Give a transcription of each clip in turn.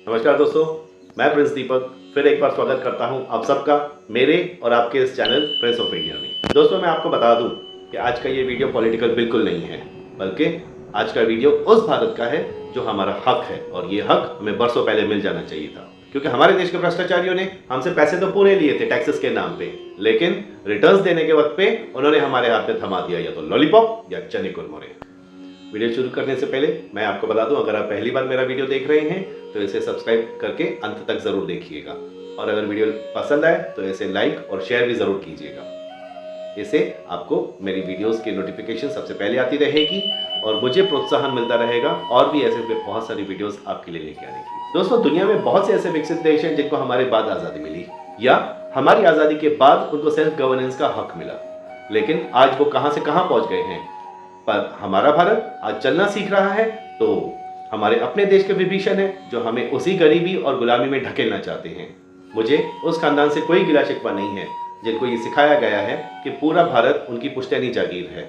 नमस्कार दोस्तों, मैं प्रिंस दीपक फिर एक बार स्वागत करता हूं आप सबका मेरे और आपके इस चैनल प्रिंस ऑफ इंडिया में। दोस्तों, मैं आपको बता दूं कि आज का ये वीडियो पॉलिटिकल बिल्कुल नहीं है, बल्कि आज का वीडियो उस भारत का है जो हमारा हक है, और ये हक हमें बरसों पहले मिल जाना चाहिए था। क्योंकि हमारे देश के भ्रष्टाचारियों ने हमसे पैसे तो पूरे लिए थे टैक्सेस के नाम पे, लेकिन रिटर्न्स देने के वक्त पे उन्होंने हमारे हाथ में थमा दिया या तो लॉलीपॉप या चने कुरमुरे। वीडियो शुरू करने से पहले मैं आपको बता दूं, अगर आप पहली बार मेरा वीडियो देख रहे हैं तो इसे सब्सक्राइब करके अंत तक जरूर देखिएगा, और अगर वीडियो पसंद आए तो इसे लाइक और शेयर भी जरूर कीजिएगा। इससे आपको मेरी वीडियोस की नोटिफिकेशन सबसे पहले आती रहेगी और मुझे प्रोत्साहन मिलता रहेगा और भी ऐसे बहुत सारी वीडियोस आपके लिए लेके आने की। दोस्तों, दुनिया में बहुत से ऐसे विकसित देश हैं जिनको हमारे बाद आज़ादी मिली या हमारी आज़ादी के बाद उनको सेल्फ गवर्नेंस का हक मिला, लेकिन आज वो कहां से कहां पहुंच गए हैं। पर हमारा भारत आज चलना सीख रहा है तो हमारे अपने देश के विभीषण हैं जो हमें उसी गरीबी और गुलामी में ढकेलना चाहते हैं। मुझे उस खानदान से कोई गिला शिकवा नहीं है जिनको ये सिखाया गया है कि पूरा भारत उनकी पुश्तैनी जागीर है,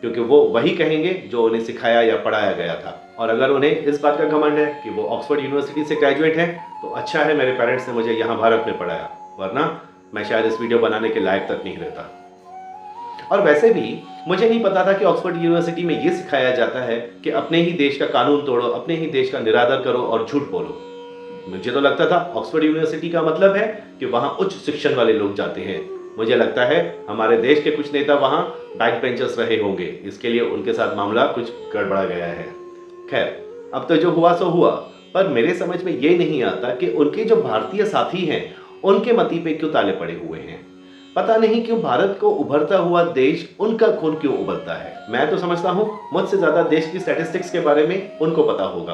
क्योंकि वो वही कहेंगे जो उन्हें सिखाया या पढ़ाया गया था। और अगर उन्हें इस बात का घमंड है कि वो ऑक्सफोर्ड यूनिवर्सिटी से ग्रेजुएट है तो अच्छा है, मेरे पेरेंट्स ने मुझे यहाँ भारत में पढ़ाया, वरना मैं शायद इस वीडियो बनाने के लायक तक नहीं रहता। और वैसे भी मुझे नहीं पता था कि ऑक्सफोर्ड यूनिवर्सिटी में यह सिखाया जाता है कि अपने ही देश का कानून तोड़ो, अपने ही देश का निरादर करो और झूठ बोलो। मुझे तो लगता था ऑक्सफोर्ड यूनिवर्सिटी का मतलब है कि वहां उच्च शिक्षण वाले लोग जाते हैं। मुझे लगता है हमारे देश के कुछ नेता वहां बैक बेंचर्स रहे होंगे, इसके लिए उनके साथ मामला कुछ गड़बड़ा गया है। खैर, अब तो जो हुआ सो हुआ, पर मेरे समझ में ये नहीं आता कि उनके जो भारतीय साथी हैं उनके मती पे क्यों ताले पड़े हुए हैं। पता नहीं क्यों भारत को उभरता हुआ देश उनका खून क्यों उबलता है। मैं तो समझता हूं मुझसे ज्यादा देश की स्टैटिस्टिक्स के बारे में उनको पता होगा।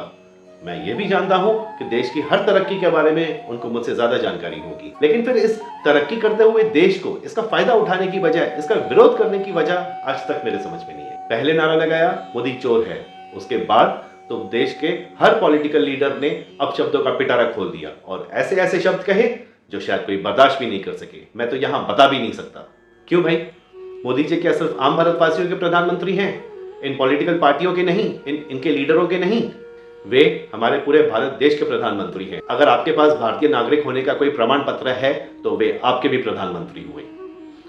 मैं ये भी जानता हूं कि देश की हर तरक्की के बारे में उनको मुझसे ज्यादा जानकारी होगी, लेकिन फिर इस तरक्की करते हुए देश को इसका फायदा उठाने की बजाय इसका विरोध करने की वजह आज तक मेरे समझ में नहीं है। पहले नारा लगाया मोदी चोर है, उसके बाद तो देश के हर पॉलिटिकल लीडर ने अपशब्दों का पिटारा खोल दिया और ऐसे ऐसे शब्द कहे जो शायद कोई बर्दाश्त भी नहीं कर सके। मैं तो यहां बता भी नहीं सकता। क्यों भाई? मोदी जी क्या सिर्फ आम भारतवासियों के प्रधानमंत्री हैं? इन पॉलिटिकल पार्टियों के नहीं, इनके लीडरों के नहीं। वे हमारे पूरे भारत देश के प्रधानमंत्री हैं। अगर आपके पास भारतीय नागरिक होने का कोई प्रमाण पत्र है तो वे आपके भी प्रधानमंत्री हुए।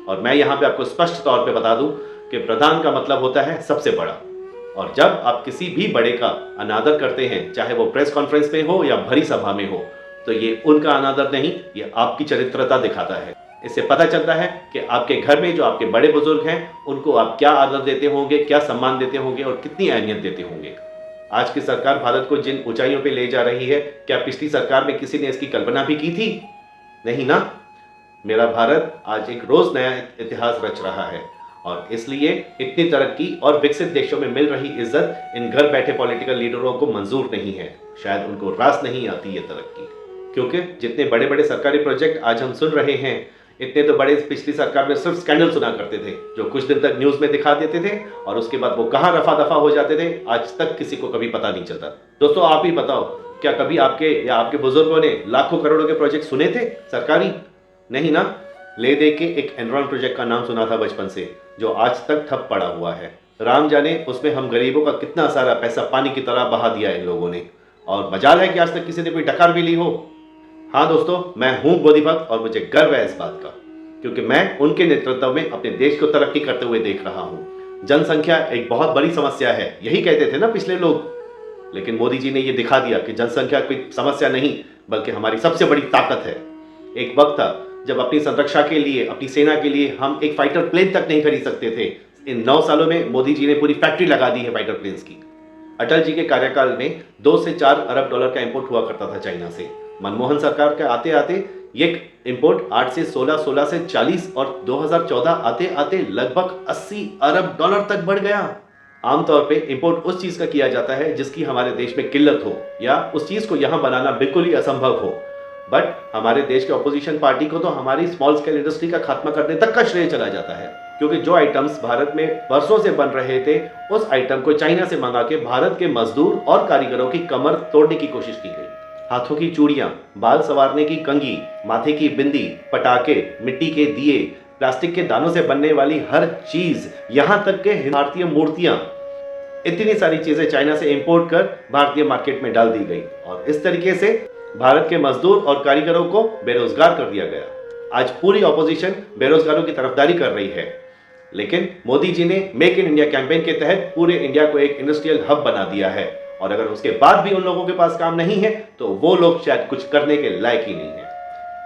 और मैं यहां पे आपको स्पष्ट तौर पे बता दूं कि प्रधान का मतलब होता है सबसे बड़ा, और जब आप किसी भी बड़े का अनादर करते हैं, चाहे वो प्रेस कॉन्फ्रेंस में हो या भरी सभा में हो, तो ये उनका अनादर नहीं, ये आपकी चरित्रता दिखाता है। इससे पता चलता है कि आपके घर में जो आपके बड़े बुजुर्ग हैं उनको आप क्या आदर देते होंगे, क्या सम्मान देते होंगे और कितनी अहमियत देते होंगे। आज की सरकार भारत को जिन ऊंचाइयों पे ले जा रही है, क्या पिछली सरकार में किसी ने इसकी कल्पना भी की थी? नहीं ना। मेरा भारत आज एक रोज नया इतिहास रच रहा है, और इसलिए इतनी तरक्की और विकसित देशों में मिल रही इज्जत इन घर बैठे पॉलिटिकल लीडरों को मंजूर नहीं है। शायद उनको रास नहीं आती ये तरक्की, क्योंकि जितने बड़े बड़े सरकारी प्रोजेक्ट आज हम सुन रहे हैं, इतने तो बड़े पिछली सरकार में सिर्फ स्कैंडल सुना करते थे जो कुछ दिन तक न्यूज में दिखा देते थे और उसके बाद वो कहां रफा दफा हो जाते थे आज तक किसी को कभी पता नहीं चलता। दोस्तों, आप ही बताओ, क्या कभी आपके या आपके बुजुर्गों ने लाखों करोड़ों के प्रोजेक्ट सुने थे सरकारी? नहीं ना। ले दे के एक एनरॉन प्रोजेक्ट का नाम सुना था बचपन से, जो आज तक ठप पड़ा हुआ है। राम जाने उसमें हम गरीबों का कितना सारा पैसा पानी की तरह बहा दिया इन लोगों ने, और मजाल है कि आज तक किसी ने कोई डकार भी ली हो। हाँ दोस्तों, मैं हूं मोदी भक्त और मुझे गर्व है इस बात का, क्योंकि मैं उनके नेतृत्व में अपने देश को तरक्की करते हुए देख रहा हूं। जनसंख्या एक बहुत बड़ी समस्या है, यही कहते थे ना पिछले लोग, लेकिन मोदी जी ने यह दिखा दिया कि जनसंख्या कोई समस्या नहीं बल्कि हमारी सबसे बड़ी ताकत है। एक वक्त था जब अपनी संरक्षा के लिए, अपनी सेना के लिए हम एक फाइटर प्लेन तक नहीं खरीद सकते थे। इन 9 सालों में मोदी जी ने पूरी फैक्ट्री लगा दी है फाइटर प्लेन्स की। अटल जी के कार्यकाल में 2 से 4 अरब डॉलर का इंपोर्ट हुआ करता था चाइना से। मनमोहन सरकार के आते आते ये इंपोर्ट 8 से 16, 16 से 40 और 2014 आते आते लगभग 80 अरब डॉलर तक बढ़ गया। आमतौर पे इंपोर्ट उस चीज का किया जाता है जिसकी हमारे देश में किल्लत हो या उस चीज को यहां बनाना बिल्कुल ही असंभव हो। बट हमारे देश के ऑपोजिशन पार्टी को तो हमारी स्मॉल स्केल इंडस्ट्री का खात्मा करने तक का श्रेय चला जाता है, क्योंकि जो आइटम्स भारत में वर्षों से बन रहे थे उस आइटम को चाइना से मंगा के भारत के मजदूर और कारीगरों की कमर तोड़ने की कोशिश की गई। हाथों की चूड़ियां, बाल संवारने की कंघी, माथे की बिंदी, पटाखे, मिट्टी के दिए, प्लास्टिक के दानों से बनने वाली हर चीज, यहां तक के भारतीय मूर्तियां, इतनी सारी चीजें चाइना से इंपोर्ट कर भारतीय मार्केट में डाल दी गई। और इस तरीके से भारत के मजदूर और कारीगरों को बेरोजगार कर दिया गया। आज पूरी ऑपोजिशन बेरोजगारों की तरफदारी कर रही है, लेकिन मोदी जी ने मेक इन इंडिया कैंपेन के तहत पूरे इंडिया को एक इंडस्ट्रियल हब बना दिया है। और अगर उसके बाद भी उन लोगों के पास काम नहीं है तो वो लोग शायद कुछ करने के लायक ही नहीं है।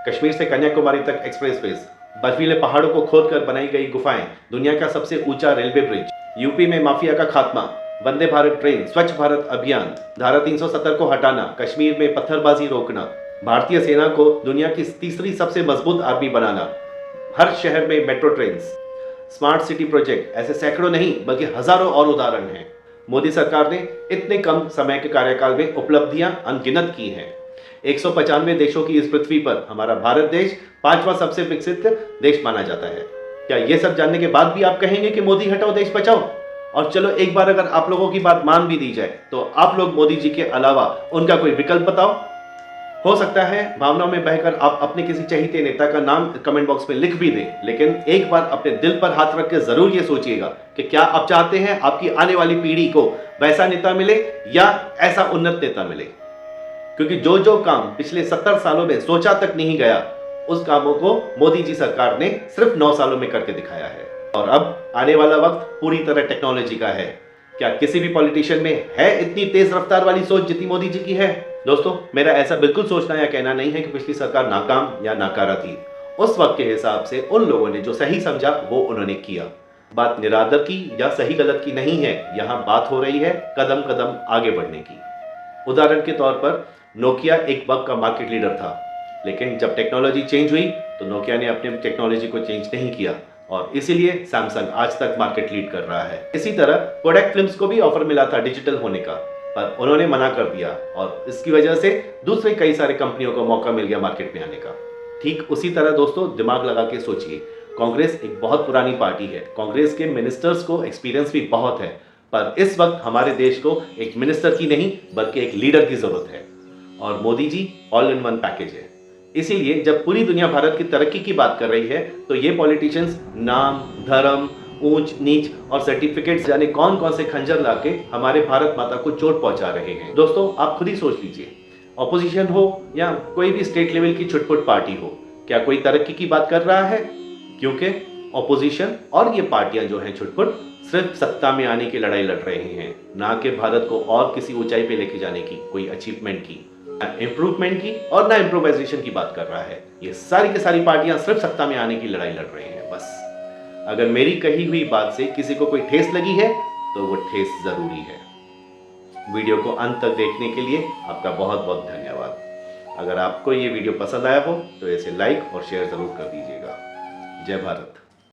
कश्मीर से कन्याकुमारी तक एक्सप्रेसवेज, बर्फीले पहाड़ों को खोदकर बनाई गई गुफाएं, दुनिया का सबसे ऊंचा रेलवे ब्रिज, यूपी में माफिया का खात्मा, वंदे भारत ट्रेन, स्वच्छ भारत अभियान, धारा 370 को हटाना, कश्मीर में पत्थरबाजी रोकना, भारतीय सेना को दुनिया की तीसरी सबसे मजबूत आर्मी बनाना, हर शहर में metro train, smart city project, ऐसे सैकड़ों नहीं बल्कि हजारों और उदाहरण हैं। मोदी सरकार ने इतने कम समय के कार्यकाल में उपलब्धियां अनगिनत की हैं। 195 देशों की इस पृथ्वी पर हमारा भारत देश 5वां सबसे विकसित देश माना जाता है। क्या ये सब जानने के बाद भी आप कहेंगे कि मोदी हटाओ देश बचाओ? और चलो एक बार अगर आप लोगों की बात मान भी दी जाए तो आप लोग मोदी जी के अलावा उनका कोई विकल्प बताओ। हो सकता है भावनाओं में बहकर आप अपने किसी चहेते नेता का नाम कमेंट बॉक्स में लिख भी दें, लेकिन एक बार अपने दिल पर हाथ रख के जरूर ये सोचिएगा कि क्या आप चाहते हैं आपकी आने वाली पीढ़ी को वैसा नेता मिले या ऐसा उन्नत नेता मिले? क्योंकि जो जो काम पिछले 70 सालों में सोचा तक नहीं गया, उस कामों को मोदी जी सरकार ने सिर्फ 9 सालों में करके दिखाया है। और अब आने वाला वक्त पूरी तरह टेक्नोलॉजी का है। क्या किसी भी पॉलिटिशियन में है इतनी तेज रफ्तार वाली सोच जितनी मोदी जी की है? दोस्तों, मेरा ऐसा बिल्कुल सोचना या कहना नहीं है कि पिछली सरकार नाकाम या नाकारा थी। उस वक्त के हिसाब से उन लोगों ने जो सही समझा वो उन्होंने किया। बात निरादर की या सही गलत की नहीं है, यहाँ बात हो रही है कदम कदम आगे बढ़ने की। उदाहरण के तौर पर नोकिया एक वक्त का मार्केट लीडर था, लेकिन जब टेक्नोलॉजी चेंज हुई तो नोकिया ने अपने टेक्नोलॉजी को चेंज नहीं किया और इसीलिए सैमसंग आज तक मार्केट लीड कर रहा है। इसी तरह कोडैक फिल्म्स को भी ऑफर मिला था डिजिटल होने का, पर उन्होंने मना कर दिया और इसकी वजह से दूसरे कई सारे कंपनियों को मौका मिल गया मार्केट में आने का। ठीक उसी तरह दोस्तों, दिमाग लगा के सोचिए, कांग्रेस एक बहुत पुरानी पार्टी है, कांग्रेस के मिनिस्टर्स को एक्सपीरियंस भी बहुत है, पर इस वक्त हमारे देश को एक मिनिस्टर की नहीं बल्कि एक लीडर की जरूरत है और Modi ji all in one package है। इसीलिए जब पूरी दुनिया भारत की तरक्की की बात कर रही है तो ये पॉलिटिशियंस नाम, धर्म, ऊंच नीच और सर्टिफिकेट्स जाने कौन कौन से खंजर लाके हमारे भारत माता को चोट पहुंचा रहे हैं। दोस्तों, आप खुद ही सोच लीजिए, ऑपोजिशन हो या कोई भी स्टेट लेवल की छुटपुट पार्टी हो, क्या कोई तरक्की की बात कर रहा है? क्योंकि ऑपोजिशन और ये पार्टियां जो हैं छुटपुट सिर्फ सत्ता में आने की लड़ाई लड़ रहे हैं, ना कि भारत को और किसी ऊंचाई पे लेके जाने की, कोई अचीवमेंट की, इंप्रूवमेंट की और ना इम्प्रोवाइजेशन की बात कर रहा है। ये सारी की सारी पार्टियां सिर्फ सत्ता में आने की लड़ाई लड़ रहे हैं बस। अगर मेरी कही हुई बात से किसी को कोई ठेस लगी है तो वो ठेस जरूरी है। वीडियो को अंत तक देखने के लिए आपका बहुत बहुत धन्यवाद। अगर आपको ये वीडियो पसंद आया हो तो इसे लाइक और शेयर जरूर कर दीजिएगा। जय भारत।